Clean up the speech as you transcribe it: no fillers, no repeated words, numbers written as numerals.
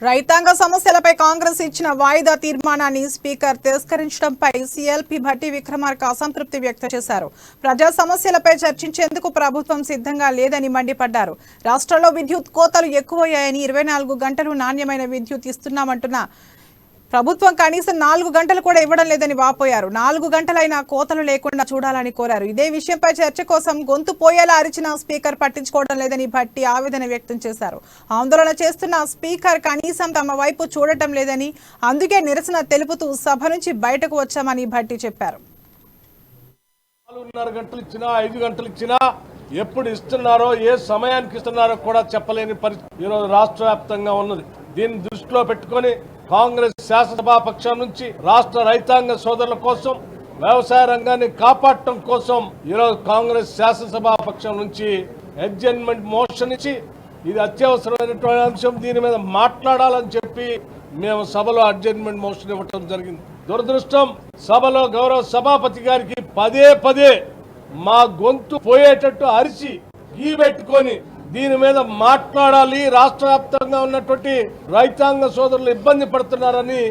రైతాంగ సమస్యలపై కాంగ్రెస్ ఇచ్చిన వాయిదా తీర్మానాన్ని స్పీకర్ తిరస్కరించడంపై సీఎల్పీ భట్టి విక్రమార్క అసంతృప్తి వ్యక్తం చేశారు. ప్రజా సమస్యలపై చర్చించేందుకు ప్రభుత్వం సిద్ధంగా లేదని మండిపడ్డారు. రాష్ట్రంలో విద్యుత్ కోతలు ఎక్కువయ్యాయని 24 గంటలు నాణ్యమైన విద్యుత్ ఇస్తున్నామంటున్న ప్రభుత్వం కనీసం 4 గంటలు కూడా ఇవ్వడం లేదని వాపోయారు. 4 గంటలైనా కోతలు లేకుండా చూడాలని కోరారు. ఇదే విషయంపై చర్చ కోసం గొంతు పోయేలా అరిచిన స్పీకర్ పట్టించుకోవడం లేదని భట్టి ఆవేదన వ్యక్తం చేశారు. ఆందోళన చేస్తున్న స్పీకర్ కనీసం తమ వైపు చూడటం లేదని, అందుకే నిరసన తెలుపుతూ సభ నుంచి బయటకు వచ్చామని భట్టి చెప్పారు. 4.5 గంటలు ఇచ్చినా 5 గంటలు ఇచ్చినా ఎప్పుడు ఇస్తున్నారో ఏ సమయానికి ఇస్తున్నారో కూడా చెప్పలేని పరిస్థితి ఈరోజు రాష్ట్ర వ్యాప్తంగా ఉన్నది. దీన్ని దృష్టిలో పెట్టుకొని కాంగ్రెస్ శాసనసభా పక్షం నుంచి రాష్ట్ర రైతాంగ సోదరుల కోసం, వ్యవసాయ రంగాన్ని కాపాడటం కోసం ఈరోజు కాంగ్రెస్ శాసనసభా పక్షం నుంచి అడ్జర్న్మెంట్ మోషన్ ఇచ్చి ఇది అత్యవసరమైనటువంటి అంశం, దీని మీద మాట్లాడాలని చెప్పి మేము సభలో అడ్జర్న్మెంట్ మోషన్ ఇవ్వటం జరిగింది. దురదృష్టం, సభలో గౌరవ సభాపతి గారికి పదే పదే మా గొంతు పోయేటట్టు అరిచి పెట్టుకొని దీని మీద మాట్లాడాలి, రాష్ట్ర వ్యాప్తంగా ఉన్నటువంటి రైతాంగ సోదరులు ఇబ్బంది పడుతున్నారని